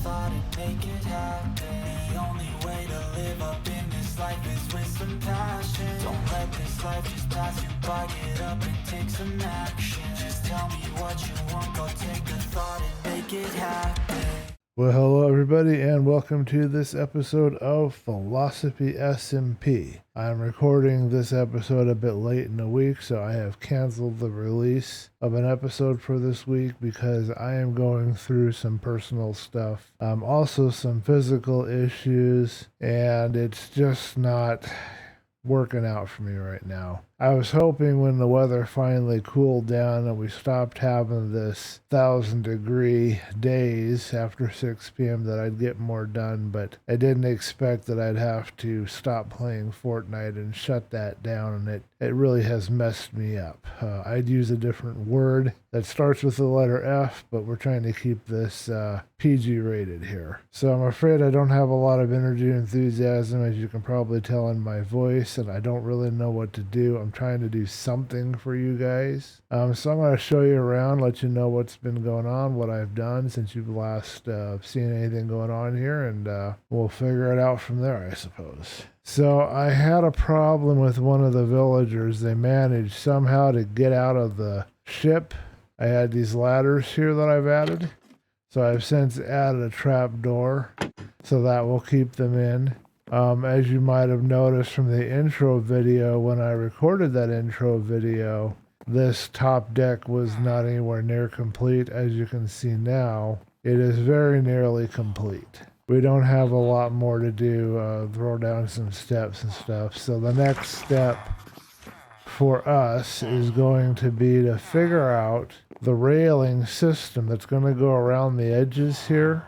thought and make it happen. The only way to live up in this life is with some passion. Don't let this life just pass you by. Get up and take some action. Just tell me what you want, go take a thought and make it happen. Well, hello everybody, and welcome to this episode of Philosophy SMP. I'm recording this episode a bit late in the week, so I have canceled the release of an episode for this week because I am going through some personal stuff. Also some physical issues, and it's just not working out for me right now. I was hoping when the weather finally cooled down and we stopped having this 1,000-degree days after 6 p.m. that I'd get more done, but I didn't expect that I'd have to stop playing Fortnite and shut that down, and it really has messed me up. I'd use a different word that starts with the letter F, but we're trying to keep this PG rated here. So I'm afraid I don't have a lot of energy and enthusiasm, as you can probably tell in my voice, and I don't really know what to do. I'm trying to do something for you guys. So I'm going to show you around, let you know what's been going on, what I've done since you've last seen anything going on here, and we'll figure it out from there, I suppose. So I had a problem with one of the villagers. They managed somehow to get out of the ship. I had these ladders here that I've added. So I've since added a trap door so that will keep them in. As you might have noticed from the intro video, when I recorded that intro video, this top deck was not anywhere near complete. As you can see now, it is very nearly complete. We don't have a lot more to do, throw down some steps and stuff. So the next step for us is going to be to figure out the railing system that's going to go around the edges here.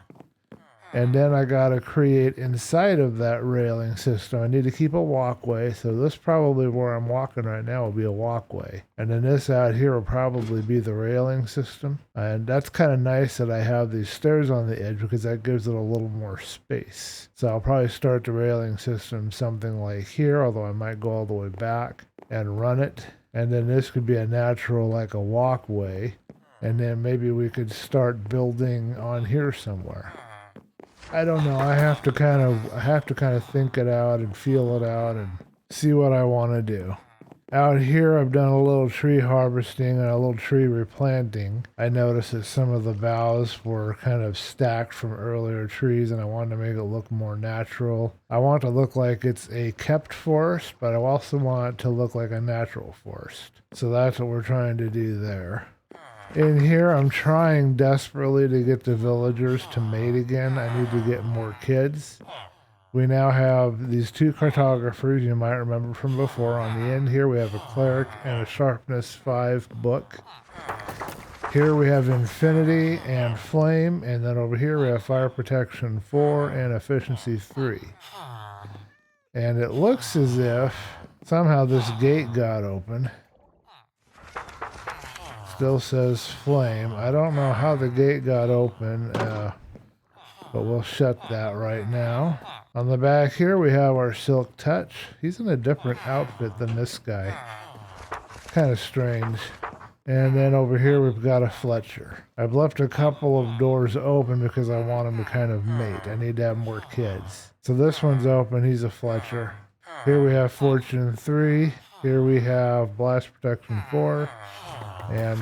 And then I got to create inside of that railing system. I need to keep a walkway. So this probably where I'm walking right now will be a walkway. And then this out here will probably be the railing system. And that's kind of nice that I have these stairs on the edge because that gives it a little more space. So I'll probably start the railing system something like here, although I might go all the way back and run it. And then this could be a natural, like a walkway. And then maybe we could start building on here somewhere. I don't know. I have to kind of think it out and feel it out and see what I want to do. Out here, I've done a little tree harvesting and a little tree replanting. I noticed that some of the boughs were kind of stacked from earlier trees, and I wanted to make it look more natural. I want it to look like it's a kept forest, but I also want it to look like a natural forest. So that's what we're trying to do there. In here, I'm trying desperately to get the villagers to mate again. I need to get more kids. We now have these two cartographers you might remember from before. On the end here, we have a cleric and a sharpness 5 book. Here we have infinity and flame, and then over here we have fire protection 4 and efficiency 3. And it looks as if somehow this gate got open. Still says flame. I don't know how the gate got open, but we'll shut that right now. On the back here, we have our Silk Touch. He's in a different outfit than this guy. Kind of strange. And then over here, we've got a Fletcher. I've left a couple of doors open because I want him to kind of mate. I need to have more kids. So this one's open. He's a Fletcher. Here we have Fortune 3. Here we have Blast Protection 4. And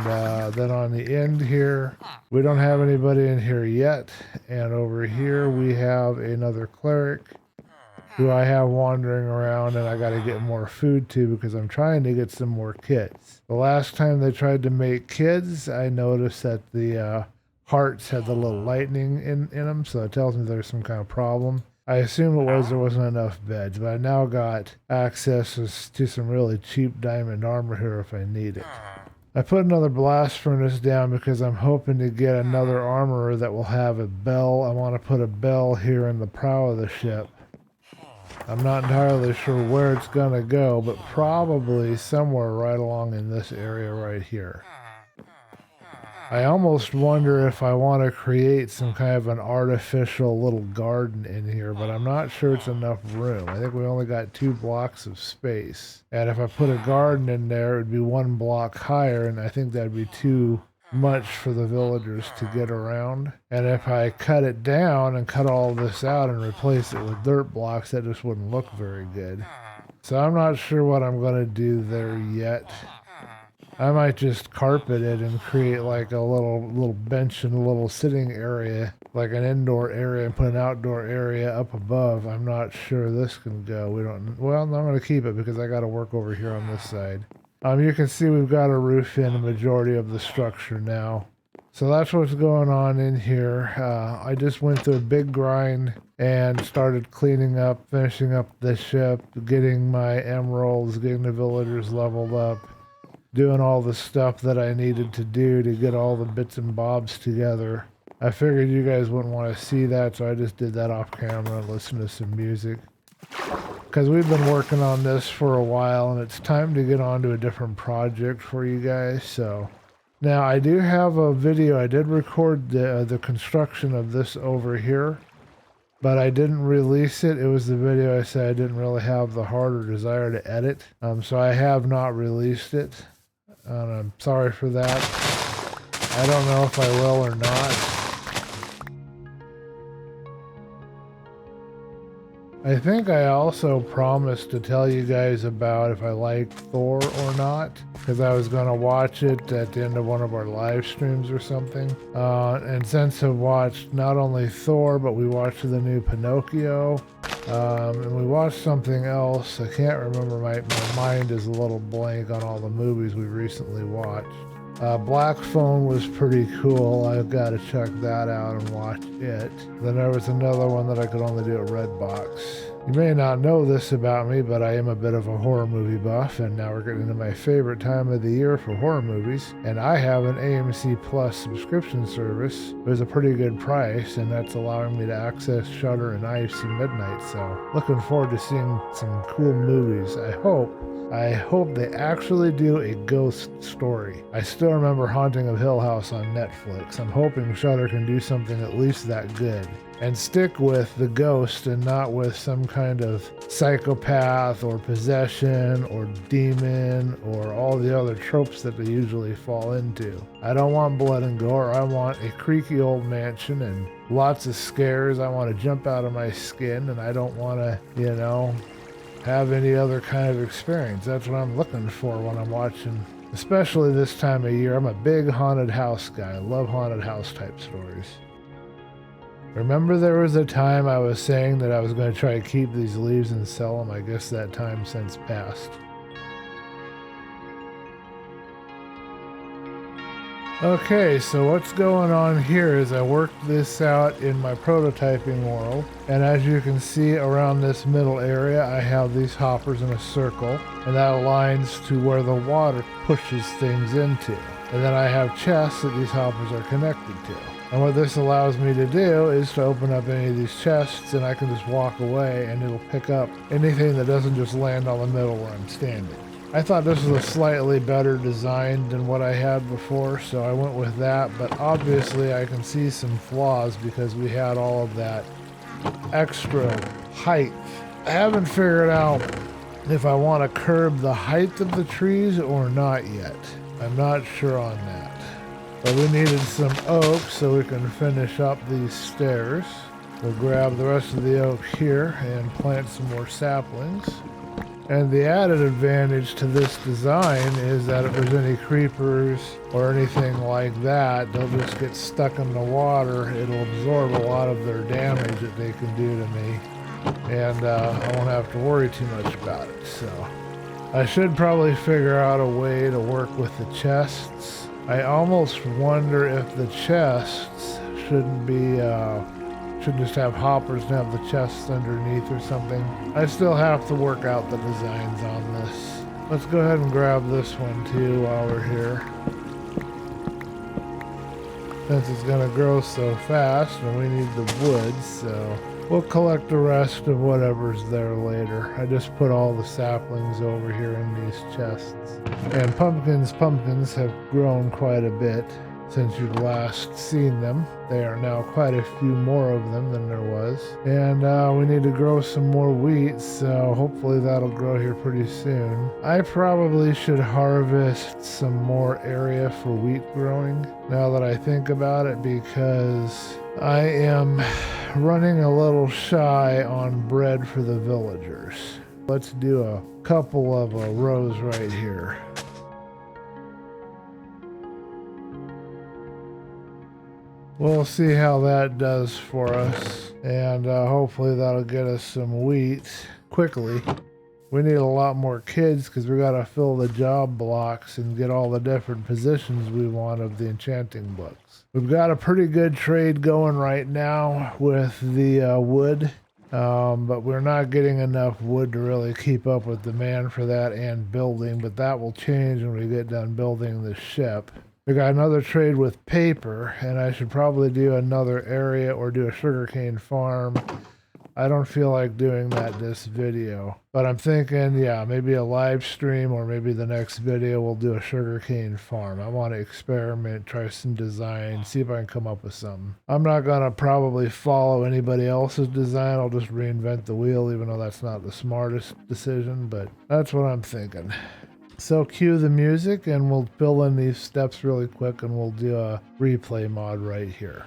then on the end here, we don't have anybody in here yet. And over here, we have another cleric who I have wandering around, and I got to get more food to because I'm trying to get some more kids. The last time they tried to make kids, I noticed that the hearts had the little lightning in them, so it tells me there's some kind of problem. I assume it was there wasn't enough beds, but I now got access to some really cheap diamond armor here if I need it. I put another blast furnace down because I'm hoping to get another armorer that will have a bell. I want to put a bell here in the prow of the ship. I'm not entirely sure where it's going to go, but probably somewhere right along in this area right here. I almost wonder if I want to create some kind of an artificial little garden in here, but I'm not sure it's enough room. I think we only got 2 blocks of space. And if I put a garden in there, it would be 1 block higher, and I think that'd be too much for the villagers to get around. And if I cut it down and cut all this out and replace it with dirt blocks, that just wouldn't look very good. So I'm not sure what I'm going to do there yet. I might just carpet it and create like a little bench and a little sitting area, like an indoor area, and put an outdoor area up above. I'm not sure this can go. Well, no, I'm going to keep it because I got to work over here on this side. You can see we've got a roof in the majority of the structure now. So that's what's going on in here. I just went through a big grind and started cleaning up, finishing up the ship, getting my emeralds, getting the villagers leveled up, doing all the stuff that I needed to do to get all the bits and bobs together. I figured you guys wouldn't want to see that, so I just did that off camera and listened to some music. Because we've been working on this for a while, and it's time to get on to a different project for you guys. So now I do have a video. I did record the construction of this over here, but I didn't release it. It was the video I said I didn't really have the heart or desire to edit. So I have not released it. And I'm sorry for that. I don't know if I will or not. I think I also promised to tell you guys about if I like Thor or not, because I was going to watch it at the end of one of our live streams or something. And since I've watched not only Thor, but we watched the new Pinocchio, and we watched something else. I can't remember, my mind is a little blank on all the movies we recently watched. Black Phone was pretty cool. I've got to check that out and watch it. Then there was another one that I could only do at Redbox. You may not know this about me, but I am a bit of a horror movie buff, and now we're getting into my favorite time of the year for horror movies. And I have an AMC Plus subscription service. It was a pretty good price, and that's allowing me to access Shudder and IFC Midnight. So looking forward to seeing some cool movies. I hope they actually do a ghost story. I still remember Haunting of Hill House on Netflix. I'm hoping Shudder can do something at least that good and stick with the ghost and not with some kind of psychopath or possession or demon or all the other tropes that they usually fall into. I don't want blood and gore. I want a creaky old mansion and lots of scares. I want to jump out of my skin, and I don't want to, have any other kind of experience. That's what I'm looking for when I'm watching, especially this time of year. I'm a big haunted house guy. I love haunted house type stories. Remember there was a time I was saying that I was going to try to keep these leaves and sell them? I guess that time since passed. Okay, so what's going on here is I worked this out in my prototyping world, and as you can see around this middle area I have these hoppers in a circle, and that aligns to where the water pushes things into. And then I have chests that these hoppers are connected to. And what this allows me to do is to open up any of these chests, and I can just walk away and it'll pick up anything that doesn't just land on the middle where I'm standing. I thought this was a slightly better design than what I had before, so I went with that, but obviously I can see some flaws because we had all of that extra height. I haven't figured out if I want to curb the height of the trees or not yet. I'm not sure on that. But we needed some oak so we can finish up these stairs. We'll grab the rest of the oak here and plant some more saplings. And the added advantage to this design is that if there's any creepers or anything like that, they'll just get stuck in the water. It'll absorb a lot of their damage that they can do to me. And I won't have to worry too much about it. So I should probably figure out a way to work with the chests. I almost wonder if the chests shouldn't just have hoppers and have the chests underneath or something. I still have to work out the designs on this. Let's go ahead and grab this one too while we're here. Since it's gonna grow so fast and we need the wood, so we'll collect the rest of whatever's there later. I just put all the saplings over here in these chests. And pumpkins have grown quite a bit. since you've last seen them. There are now quite a few more of them than there was. And we need to grow some more wheat, so hopefully that'll grow here pretty soon. I probably should harvest some more area for wheat growing, now that I think about it, because I am running a little shy on bread for the villagers. Let's do a couple of rows right here. We'll see how that does for us, and hopefully that'll get us some wheat quickly. We need a lot more kids because we got to fill the job blocks and get all the different positions we want of the enchanting books. We've got a pretty good trade going right now with the wood, but we're not getting enough wood to really keep up with demand for that and building, but that will change when we get done building the ship. We got another trade with paper, and I should probably do another area or do a sugarcane farm. I don't feel like doing that this video, but I'm thinking, yeah, maybe a live stream or maybe the next video we'll do a sugarcane farm. I want to experiment, try some design, see if I can come up with something. I'm not going to probably follow anybody else's design. I'll just reinvent the wheel, even though that's not the smartest decision, but that's what I'm thinking. So cue the music and we'll fill in these steps really quick and we'll do a replay mod right here.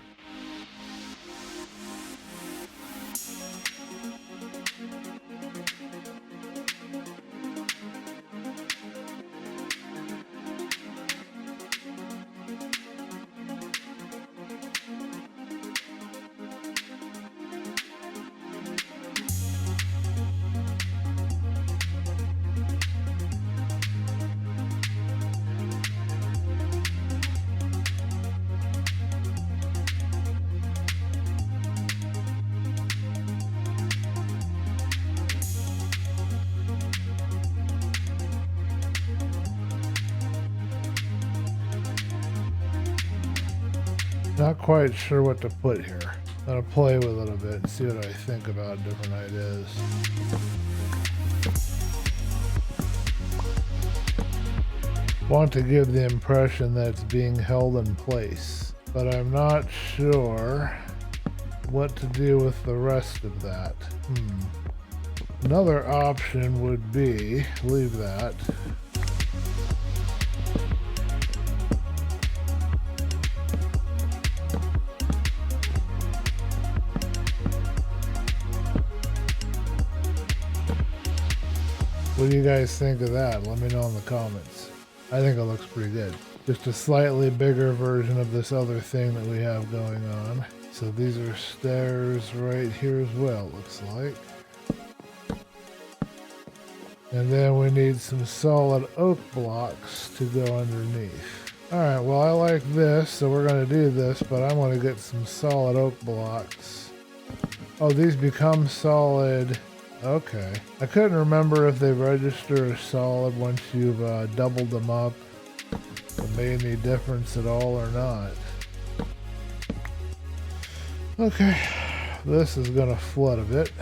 Not quite sure what to put here. I'm gonna play with it a bit and see what I think about different ideas. Want to give the impression that it's being held in place, but I'm not sure what to do with the rest of that. Another option would be leave that. What do you guys think of that? Let me know in the comments. I think it looks pretty good. Just a slightly bigger version of this other thing that we have going on. So these are stairs right here as well, looks like. And then we need some solid oak blocks to go underneath. Alright, well I like this, so we're going to do this, but I want to get some solid oak blocks. Oh, these become solid. Okay. I couldn't remember if they register as solid once you've doubled them up. If it made any difference at all or not. Okay. This is going to flood a bit.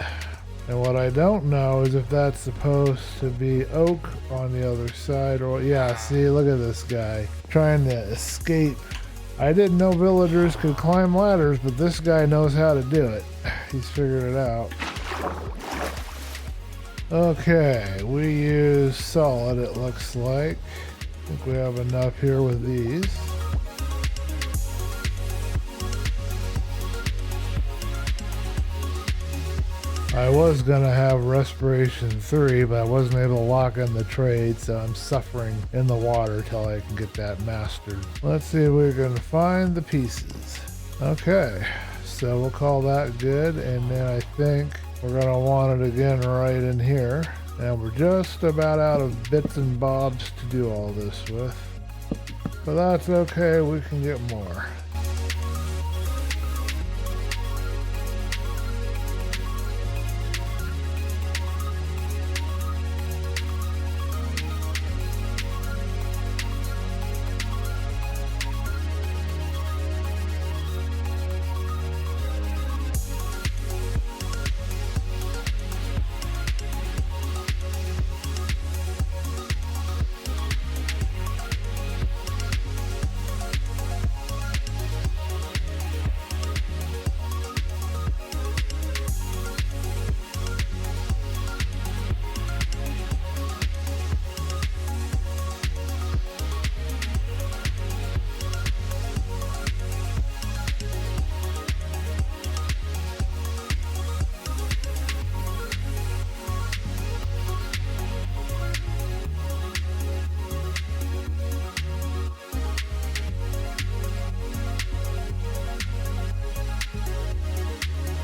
And what I don't know is if that's supposed to be oak on the other side or... Yeah, see, look at this guy. Trying to escape. I didn't know villagers could climb ladders, but this guy knows how to do it. He's figured it out. Okay, we use solid, it looks like. I think we have enough here with these. I was going to have Respiration 3, but I wasn't able to lock in the trade, so I'm suffering in the water till I can get that mastered. Let's see if we can find the pieces. Okay, so we'll call that good, and then I think we're going to want it again right in here. And we're just about out of bits and bobs to do all this with. But that's okay, we can get more.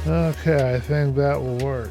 Okay, I think that will work.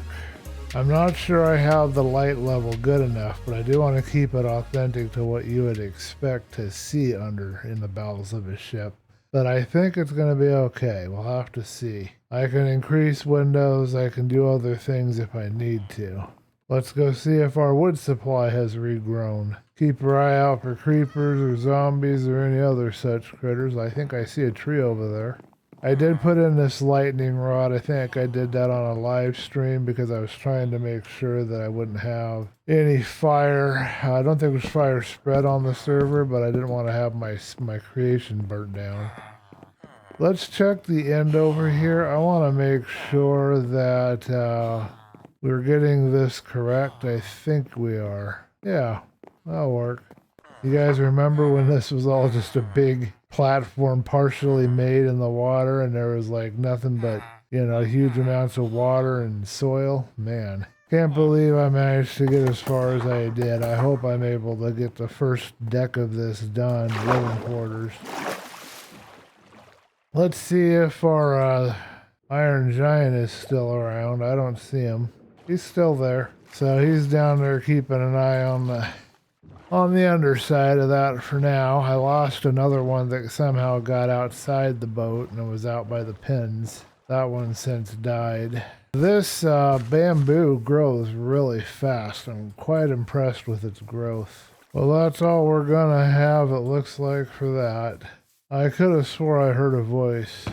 I'm not sure I have the light level good enough, but I do want to keep it authentic to what you would expect to see under in the bowels of a ship. But I think it's going to be okay. We'll have to see. I can increase windows. I can do other things if I need to. Let's go see if our wood supply has regrown. Keep your eye out for creepers or zombies or any other such critters. I think I see a tree over there. I did put in this lightning rod. I think I did that on a live stream because I was trying to make sure that I wouldn't have any fire. I don't think there's fire spread on the server, but I didn't want to have my creation burnt down. Let's check the end over here. I want to make sure that we're getting this correct. I think we are. Yeah, that'll work. You guys remember when this was all just a big platform partially made in the water and there was like nothing but, huge amounts of water and soil? Man, can't believe I managed to get as far as I did. I hope I'm able to get the first deck of this done, living quarters. Let's see if our Iron Giant is still around. I don't see him. He's still there. So he's down there keeping an eye on the underside of that for now. I lost another one that somehow got outside the boat and was out by the pins. That one since died. This bamboo grows really fast. I'm quite impressed with its growth. Well, that's all we're gonna have, it looks like, for that. I could have swore I heard a voice,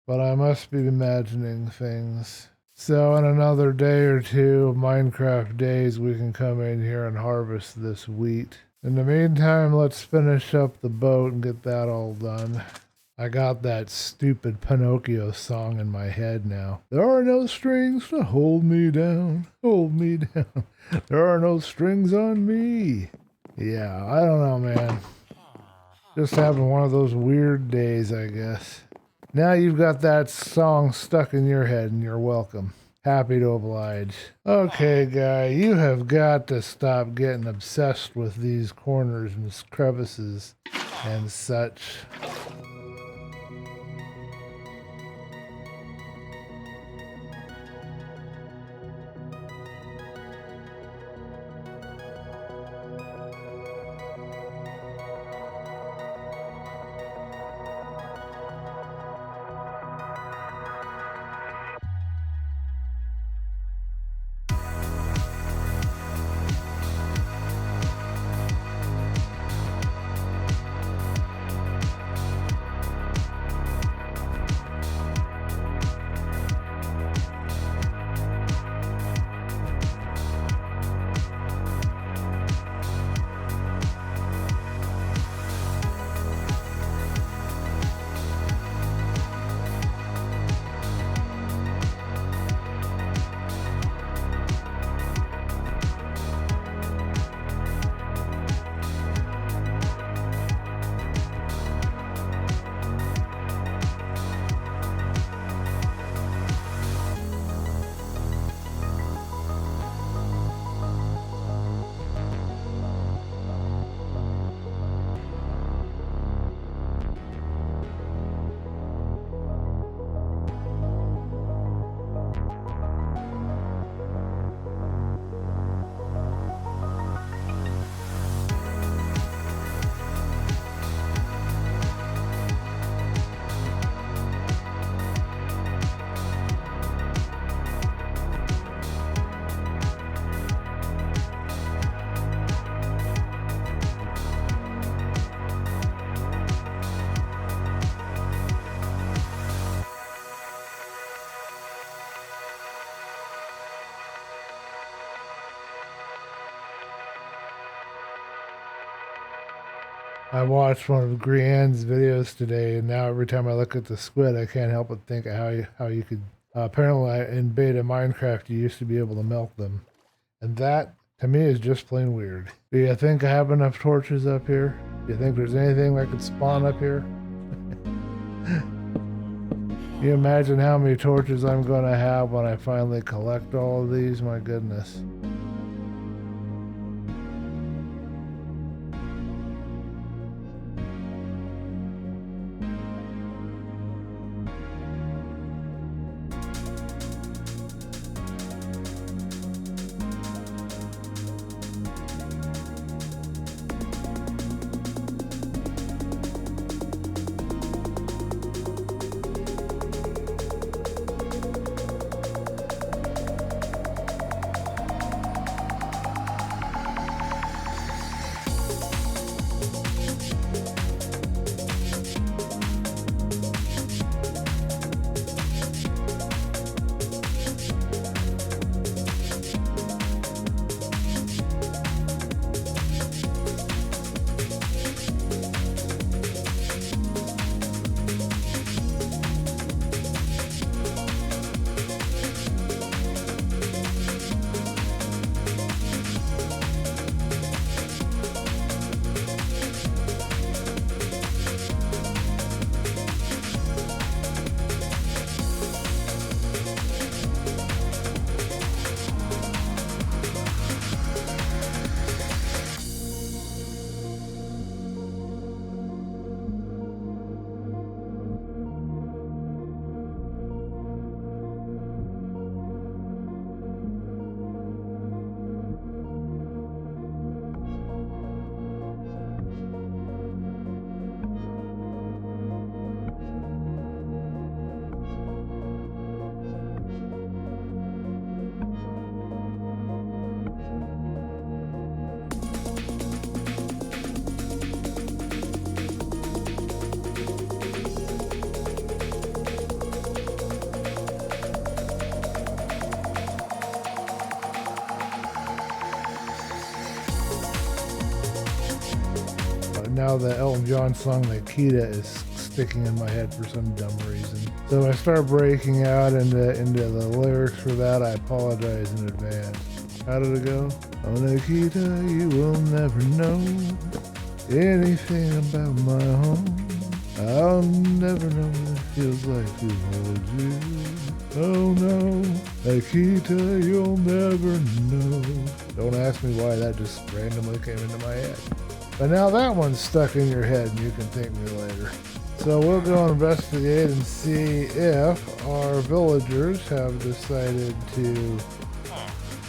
but I must be imagining things. So in another day or two of Minecraft days, we can come in here and harvest this wheat. In the meantime, let's finish up the boat and get that all done. I got that stupid Pinocchio song in my head now. There are no strings to hold me down, hold me down. There are no strings on me. Yeah, I don't know, man. Just having one of those weird days, I guess. Now you've got that song stuck in your head and you're welcome. Happy to oblige. Okay, guy, you have got to stop getting obsessed with these corners and crevices and such. I watched one of Grianne's videos today, and now every time I look at the squid, I can't help but think of how you could. Apparently, in beta Minecraft, you used to be able to melt them, and that to me is just plain weird. Do you think I have enough torches up here? Do you think there's anything that could spawn up here? Can you imagine how many torches I'm going to have when I finally collect all of these? My goodness. now the Elton John song Nikita is sticking in my head for some dumb reason. So if I start breaking out into the lyrics for that, I apologize in advance. How did it go? Oh Nikita, you will never know anything about my home. I'll never know what it feels like to hold you. Oh no, Nikita, you'll never know. Don't ask me why that just randomly came into my head. But now that one's stuck in your head and you can thank me later. So we'll go investigate and see if our villagers have decided to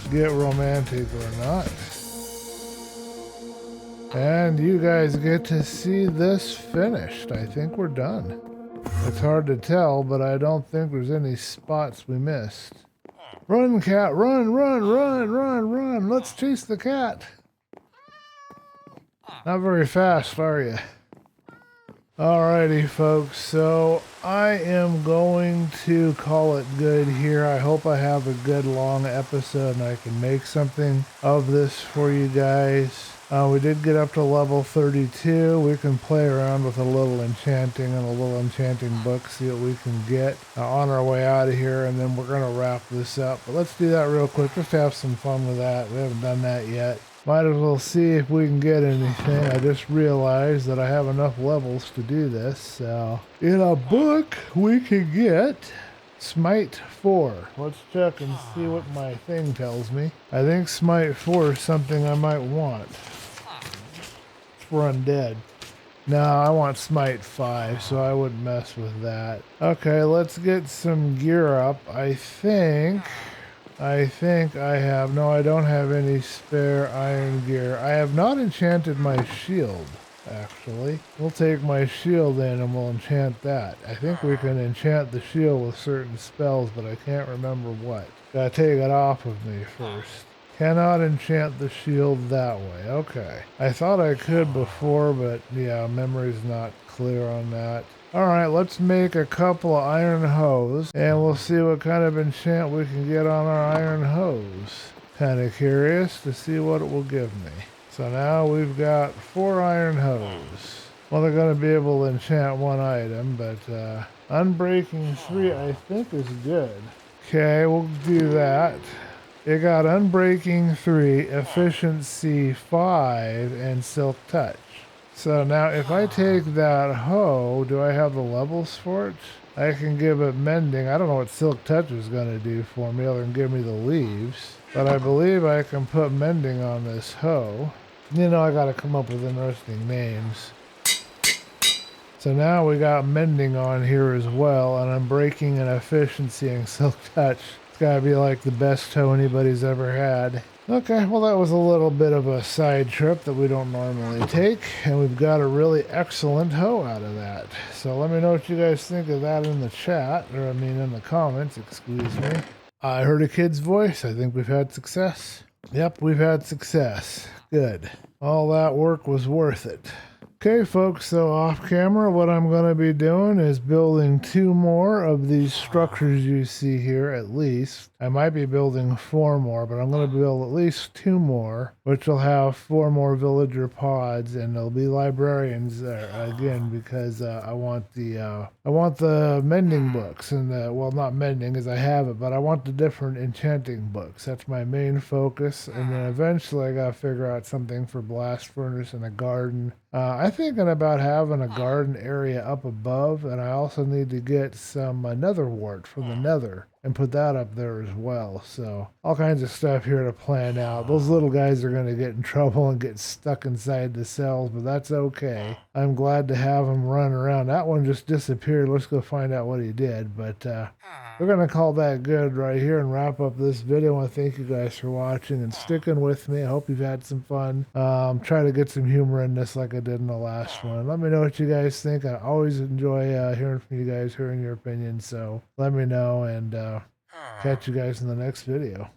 get romantic or not. And you guys get to see this finished. I think we're done. It's hard to tell, but I don't think there's any spots we missed. Run, cat, run, run, run, run, run. Let's chase the cat. Not very fast, are you? Alrighty, folks. So I am going to call it good here. I hope I have a good long episode and I can make something of this for you guys. We did get up to level 32. We can play around with a little enchanting and a little enchanting book, see what we can get on our way out of here, and then we're going to wrap this up. But let's do that real quick, just to have some fun with that. We haven't done that yet. Might as well see if we can get anything. I just realized that I have enough levels to do this. So in a book, we could get Smite 4. Let's check and see what my thing tells me. I think Smite 4 is something I might want. It's for undead. No, I want Smite 5, so I wouldn't mess with that. Okay, let's get some gear up. I think I have... No, I don't have any spare iron gear. I have not enchanted my shield, actually. We'll take my shield in and we'll enchant that. I think we can enchant the shield with certain spells, but I can't remember what. Gotta take it off of me first. Cannot enchant the shield that way. Okay. I thought I could before, but yeah, memory's not clear on that. Alright, let's make a couple of iron hose, and we'll see what kind of enchant we can get on our iron hose. Kind of curious to see what it will give me. So now we've got 4 iron hose. Well, they're going to be able to enchant 1 item, but Unbreaking 3 I think is good. Okay, we'll do that. It got Unbreaking 3, Efficiency 5, and Silk Touch. So now if I take that hoe, do I have the levels for it? I can give it Mending. I don't know what Silk Touch is going to do for me other than give me the leaves. But I believe I can put Mending on this hoe. You know, I got to come up with interesting names. So now we got Mending on here as well, and I'm breaking an Efficiency and Silk Touch. It's got to be like the best hoe anybody's ever had. Okay, well that was a little bit of a side trip that we don't normally take, and we've got a really excellent hoe out of that. So let me know what you guys think of that in the chat, or I mean in the comments, excuse me. I heard a kid's voice. I think we've had success. Yep, we've had success. Good. All that work was worth it. Okay, folks, so off camera, what I'm going to be doing is building 2 more of these structures you see here, at least. I might be building 4 more, but I'm going to build at least 2 more, which will have 4 more villager pods, and there'll be librarians there again, because I want the mending books, and well, not mending, as I have it, but I want the different enchanting books. That's my main focus, and then eventually I got to figure out something for blast furnace and a garden. I'm thinking about having a garden area up above, and I also need to get some nether wart from the nether and put that up there as well. So all kinds of stuff here to plan out. Those little guys are going to get in trouble and get stuck inside the cells, but that's okay. I'm glad to have them run around. That one just disappeared. Let's go find out what he did. But we're going to call that good right here and wrap up this video. I want to thank you guys for watching and sticking with me. I hope you've had some fun. Try to get some humor in this like I did in the last one. Let me know what you guys think. I always enjoy hearing from you guys, hearing your opinions. So let me know, and catch you guys in the next video.